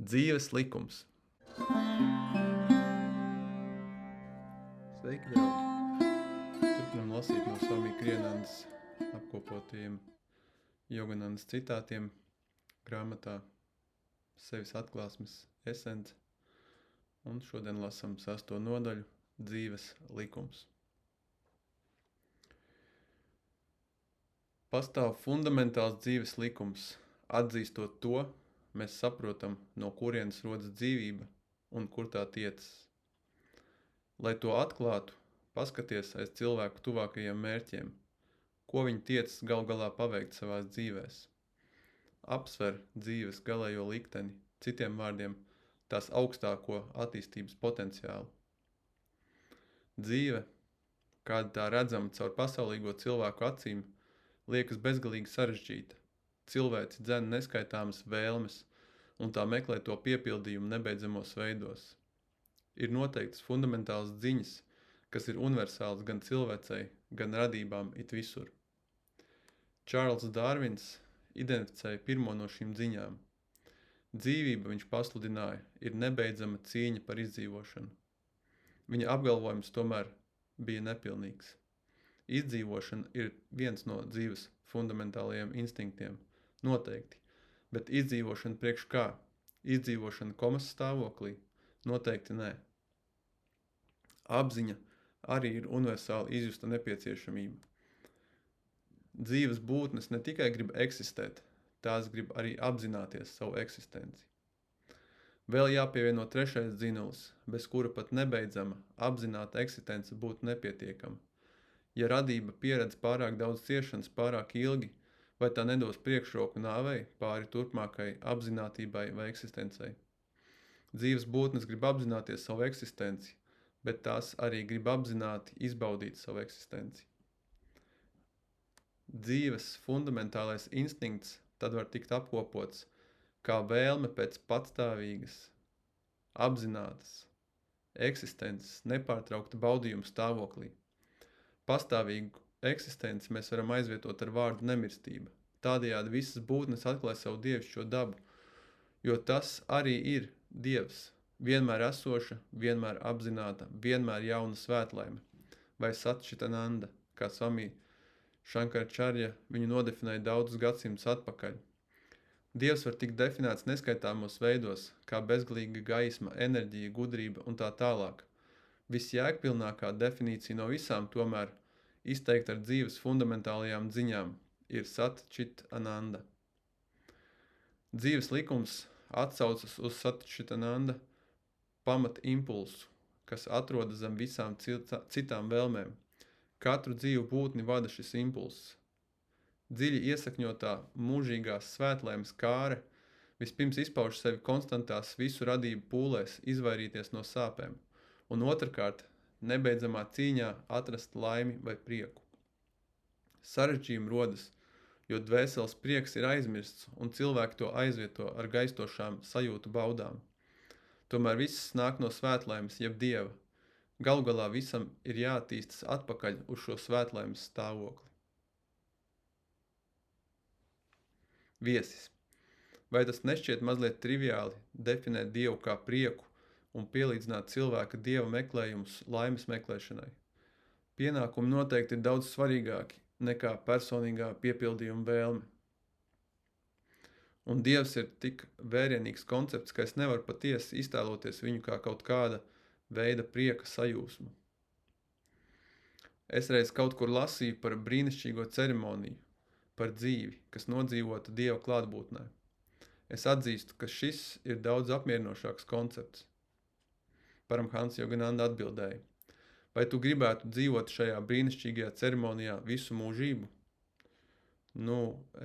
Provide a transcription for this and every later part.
Dzīves likums. Sveiki, draugi! Turpinām lasīt no Swami Kriyanandas apkopotiem Joganandas citātiem grāmatā Sevis atklāsmes esence. Un šodien lasam 6. nodaļu Dzīves likums. Pastāv fundamentāls dzīves likums. Atzīstot to, mēs saprotam, no kurienes rodas dzīvība un kur tā tiecas. Lai to atklātu, paskaties aiz cilvēku tuvākajiem mērķiem, ko viņi tiecas gal galā paveikt savās dzīvēs. Apsver dzīves galējo likteni, citiem vārdiem, tās augstāko attīstības potenciālu. Dzīve, kāda tā redzama caur pasaulīgo cilvēku acīm, liekas bezgalīgi sarežģīta. Cilvēci dzen neskaitāmas vēlmes, un tā meklē to piepildījumu nebeidzamos veidos. Ir noteiktas fundamentālas ziņas, kas ir universāls gan cilvēcei, gan radībām it visur. Čārls Darvins identificēja pirmo no šīm ziņām. Dzīvība, viņš pasludināja, ir nebeidzama cīņa par izdzīvošanu. Viņa apgalvojums tomēr bija nepilnīgs. Izdzīvošana ir viens no dzīves fundamentālajiem instinktiem, noteikti, bet izdzīvošana priekš kā? Izdzīvošana komas stāvoklī? Noteikti nē. Apziņa arī ir universāli izjusta nepieciešamība. Dzīves būtnes ne tikai grib eksistēt, tās grib arī apzināties savu eksistenci. Vēl jāpievieno trešais dzinulis, bez kura pat nebeidzama apzināta eksistence būtu nepietiekama. Ja radība pieredz pārāk daudz ciešanas pārāk ilgi, vai tā nedos priekšroku nāvei pāri turpmākai apzinātībai vai eksistencei? Dzīves būtnes grib apzināties savu eksistenci, bet tās arī grib apzināti izbaudīt savu eksistenci. Dzīves fundamentālais instinkts tad var tikt apkopots kā vēlme pēc patstāvīgas, apzinātas eksistences nepārtraukta baudījuma stāvoklī. Pastāvīgu eksistenci mēs varam aizvietot ar vārdu nemirstība. Tādējādi visas būtnes atklāj savu dievišķo dabu, jo tas arī ir Dievs, vienmēr esoša, vienmēr apzināta, vienmēr jauna svētlaime, vai Satčitananda, kā Swami Šankaracārja viņu nodefinēja daudzus gadsimtus atpakaļ. Dievs var tikt definēts neskaitāmos veidos, kā bezgalīga gaisma, enerģija, gudrība un tā tālāk. Visjēgpilnākā definīcija no visām tomēr izteikta ar dzīves fundamentālajām ziņām ir Satčitananda. Dzīves likums atsaucas uz Satčitananda pamata impulsu, kas atrodas zem visām citām vēlmēm. Katru dzīvu būtni vada šis impulss. Dziļi iesakņotā mūžīgās svētlaimes kāre vispirms izpauž sevi konstantās visu radību pūlēs izvairīties no sāpēm, un otrkārt nebeidzamā cīņā atrast laimi vai prieku. Sarežģījumi rodas, jo dvēseles prieks ir aizmirsts un cilvēki to aizvieto ar gaistošām sajūtu baudām. Tomēr viss nāk no svētlaimes jeb Dieva. Galu galā visam ir jāattīstas atpakaļ uz šo svētlaimes stāvokli. Viesis. Vai tas nešķiet mazliet triviāli definēt Dievu kā prieku un pielīdzināt cilvēka Dieva meklējumus laimes meklēšanai? Pienākumi noteikti ir daudz svarīgāki nekā personīgā piepildījuma vēlme. Un Dievs ir tik vērienīgs koncepts, ka es nevaru patiesi iztēloties viņu kā kaut kāda veida prieka sajūsmu. Es reiz kaut kur lasīju par brīnišķīgo ceremoniju, par dzīvi, kas nodzīvota Dieva klātbūtnē. Es atzīstu, ka šis ir daudz apmierinošāks koncepts. Paramhans Jogananda atbildēja: vai tu gribētu dzīvot šajā brīnišķīgajā ceremonijā visu mūžību?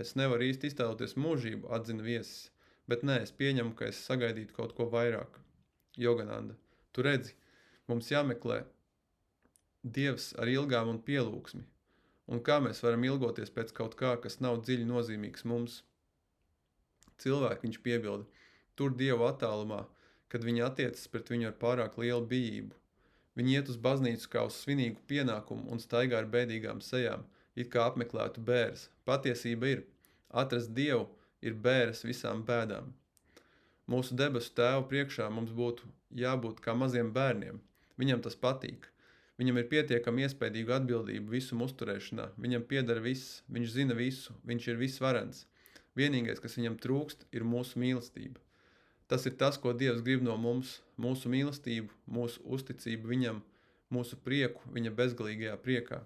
Es nevaru īsti iztēloties mūžību, atzina viesis, bet nē, es pieņemu, ka es sagaidītu kaut ko vairāk. Jogananda, tu redzi, mums jāmeklē Dievs ar ilgām un pielūgsmi, un kā mēs varam ilgoties pēc kaut kā, kas nav dziļi nozīmīgs mums? Cilvēki, viņš piebilda, tur Dievu attālumā, kad viņi attiecas pret viņu ar pārāk lielu bijību. Viņi iet uz baznīcu kā uz svinīgu pienākumu un staigā ar bēdīgām sejām, it kā apmeklētu bēres. Patiesība ir, atrast Dievu ir bēres visām bēdām. Mūsu debesu tēva priekšā mums būtu jābūt kā maziem bērniem. Viņam tas patīk. Viņam ir pietiekami iespaidīga atbildība visuma uzturēšanā. Viņam pieder viss, viņš zina visu, viņš ir visvarens. Vienīgais, kas viņam trūkst, ir mūsu mīlestība. Tas ir tas, ko Dievs grib no mums, mūsu mīlestību, mūsu uzticību viņam, mūsu prieku viņa bezgalīgajā priekā.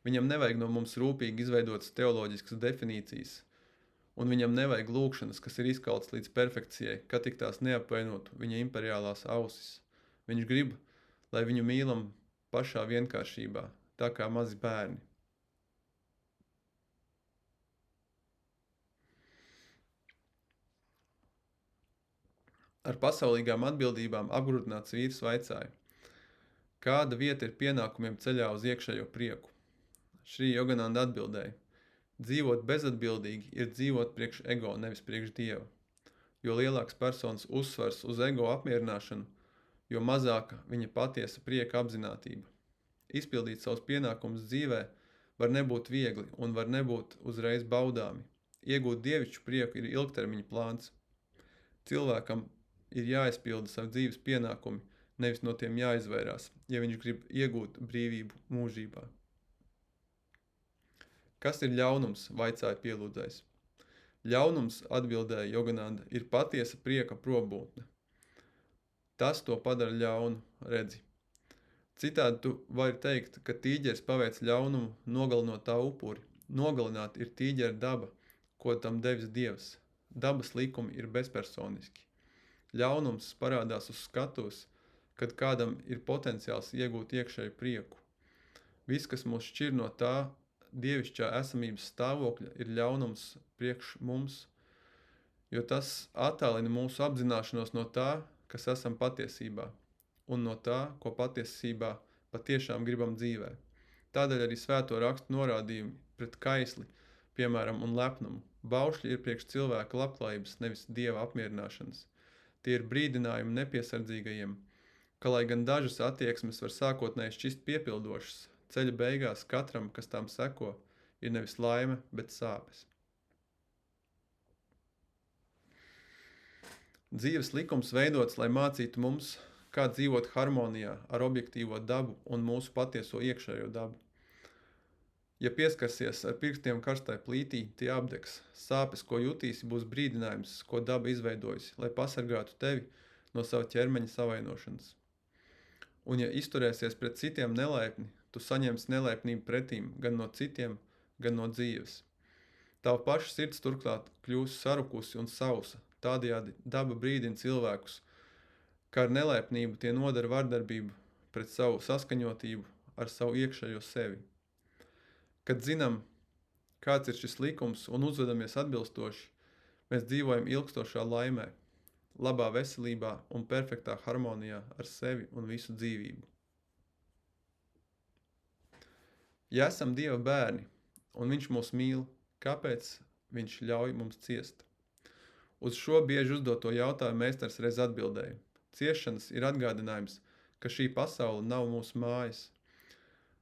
Viņam nevajag no mums rūpīgi izveidotas teoloģiskas definīcijas, un viņam nevajag lūkšanas, kas ir izkaltas līdz perfekcijai, kad tik tās neapvainotu viņa imperiālās ausis. Viņš grib, lai viņu mīlam pašā vienkāršībā, tā kā mazi bērni. Ar pasaulīgām atbildībām apgrūtināts vīrs vaicāja, kāda vieta ir pienākumiem ceļā uz iekšējo prieku? Šrī Jogananda atbildēja, dzīvot bezatbildīgi ir dzīvot priekš ego, nevis priekš Dieva. Jo lielāks personas uzsvars uz ego apmierināšanu, jo mazāka viņa patiesa prieka apzinātība. Izpildīt savus pienākumus dzīvē var nebūt viegli un var nebūt uzreiz baudāmi. Iegūt dievišķu prieku ir ilgtermiņa plāns. Cilvēkam ir jāizpilda savu dzīves pienākumi, nevis no tiem jāizvairās, ja viņš grib iegūt brīvību mūžībā. Kas ir ļaunums, vaicāja pielūdzējs. Ļaunums, atbildēja Jogananda, ir patiesa prieka probūtne. Tas to padara ļaunu, redzi. Citādi tu vari teikt, ka tīģeris paveic ļaunumu, nogalinot tā upuri. Nogalināt ir tīģera daba, ko tam devis Dievs. Dabas likumi ir bezpersoniski. Ļaunums parādās uz skatuves, kad kādam ir potenciāls iegūt iekšēju prieku. Viss, kas mūs šķir no tā dievišķā esamības stāvokļa, ir ļaunums priekš mums, jo tas attālina mūsu apzināšanos no tā, kas esam patiesībā, un no tā, ko patiesībā patiešām gribam dzīvē. Tādēļ arī svēto rakstu norādījumi pret kaisli, piemēram, un lepnumu. Baušļi ir priekš cilvēka labklājības, nevis Dieva apmierināšanas. Tie ir brīdinājumi nepiesardzīgajiem, ka, lai gan dažas attieksmes var sākotnēji šķist piepildošas, ceļa beigās katram, kas tām seko, ir nevis laime, bet sāpes. Dzīves likums veidots, lai mācītu mums, kā dzīvot harmonijā ar objektīvo dabu un mūsu patieso iekšējo dabu. Ja pieskarsies ar pirkstiem karstai plītī, tie apdegs. Sāpes, ko jutīsi, būs brīdinājums, ko daba izveidojusi, lai pasargātu tevi no sava ķermeņa savainošanas. Un ja izturēsies pret citiem nelaipni, tu saņemsi nelaipnību pretīm gan no citiem, gan no dzīves. Tava paša sirds turklāt kļūs sarukusi un sausa. Tādējādi daba brīdina cilvēkus, ka ar nelaipnību tie nodara vardarbību pret savu saskaņotību ar savu iekšējo sevi. Kad zinām, kāds ir šis likums un uzvedamies atbilstoši, mēs dzīvojam ilgstošā laimē, labā veselībā un perfektā harmonijā ar sevi un visu dzīvību. Ja esam Dieva bērni un viņš mūs mīl, kāpēc viņš ļauj mums ciest? Uz šo bieži uzdoto jautājumu meistars reiz atbildēja. Ciešanas ir atgādinājums, ka šī pasaule nav mūsu mājas.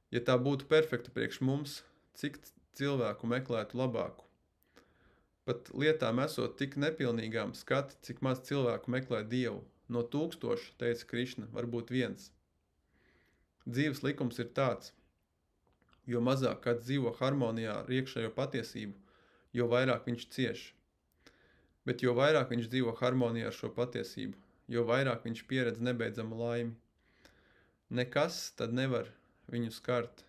Ja tā būtu perfekta priekš mums, cik cilvēku meklētu labāku? Pat lietām esot tik nepilnīgām, skati, cik maz cilvēku meklē Dievu. No 1000, teica Krišna, varbūt 1. Dzīves likums ir tāds, jo mazāk kāds dzīvo harmonijā ar iekšējo patiesību, jo vairāk viņš cieš. Bet jo vairāk viņš dzīvo harmonijā ar šo patiesību, jo vairāk viņš pieredz nebeidzamu laimi. Nekas tad nevar viņu skart.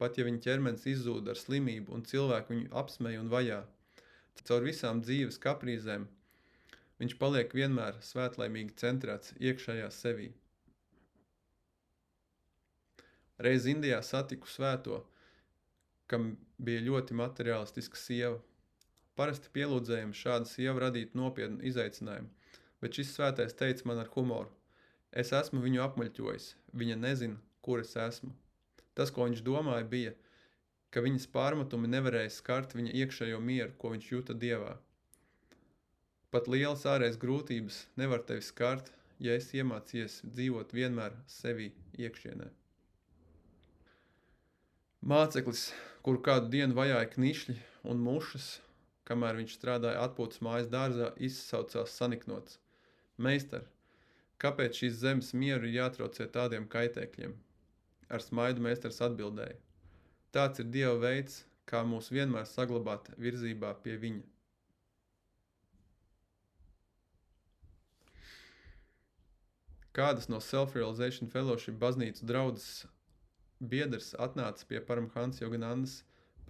Pat ja viņa ķermenis izzūd ar slimību un cilvēku viņu apsmej un vajā, caur visām dzīves kaprīzēm, viņš paliek vienmēr svētlaimīgi centrēts iekšējā sevī. Reiz Indijā satiku svēto, kam bija ļoti materialistiska sieva. Parasti pielūdzējumi šāda sieva radītu nopietnu izaicinājumu, bet šis svētais teica man ar humoru. Es esmu viņu apmaļķojis, viņa nezina, kur es esmu. Tas, ko viņš domāja, bija, ka viņas pārmetumi nevarēja skart viņa iekšējo mieru, ko viņš jūta Dievā. Pat lielas ārējas grūtības nevar tevi skart, ja esi iemācījies dzīvot vienmēr sevī iekšienē. Māceklis, kuru kādu dienu vajāja knišļi un mušas, kamēr viņš strādāja atpūtas mājas dārzā, izsaucās saniknots: Meistar, kāpēc šīs zemes mieru ir jātraucē tādiem kaitēkļiem? Ar smaidu meistars atbildēja: Tāds ir Dieva veids, kā mūs vienmēr saglabāt virzībā pie viņa. Kādas no Self-Realization Fellowship baznīcas draudzes biedrs atnāca pie Paramhansa Joganandas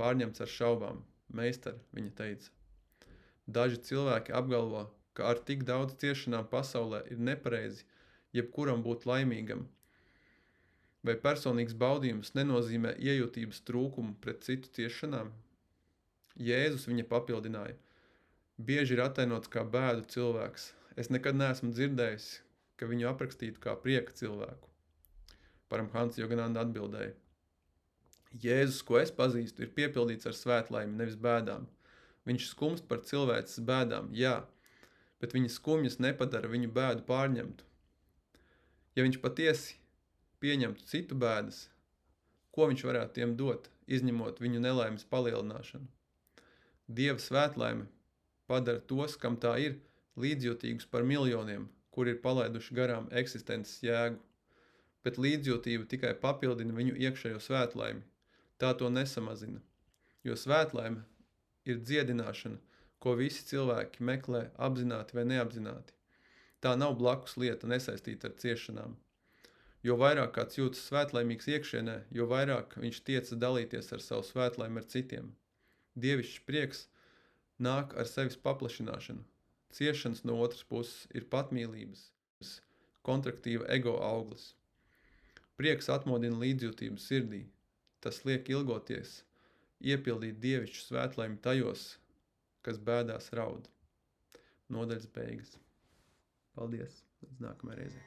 pārņemts ar šaubām. Meistar, viņa teica. Daži cilvēki apgalvo, ka ar tik daudz ciešanām pasaulē ir nepareizi jebkuram būt laimīgam. Vai personīgs baudījums nenozīmē iejūtības trūkumu pret citu ciešanām? Jēzus viņa papildināja. Bieži ir atainots kā bēdu cilvēks. Es nekad neesmu dzirdējis, ka viņu aprakstītu kā prieka cilvēku. Paramhansa Jogananda atbildēja. Jēzus, ko es pazīstu, ir piepildīts ar svētlaimi, nevis bēdām. Viņš skumst par cilvēces bēdām, jā, bet viņa skumjas nepadara viņu bēdu pārņemtu. Ja viņš patiesi pieņemtu citu bēdas, ko viņš varētu tiem dot, izņemot viņu nelaimes palielināšanu? Dieva svētlaime padara tos, kam tā ir, līdzjūtīgus par miljoniem, kuri ir palaiduši garām eksistences jēgu, bet līdzjūtība tikai papildina viņu iekšējo svētlaimi. Tā to nesamazina, jo svētlaime ir dziedināšana, ko visi cilvēki meklē apzināti vai neapzināti. Tā nav blakus lieta nesaistīta ar ciešanām. Jo vairāk kāds jūtas svētlaimīgs iekšienē, jo vairāk viņš tiecas dalīties ar savu svētlaimi ar citiem. Dievišķs prieks nāk ar sevis paplašināšanu. Ciešanas no otras puses ir patmīlības, kontraktīva ego auglis. Prieks atmodina līdzjūtību sirdī. Tas liek ilgoties, iepildīt dievišķu svētlaimi tajos, kas bēdās raud. Nodaļas beigas. Paldies! Līdz nākamajai reizei.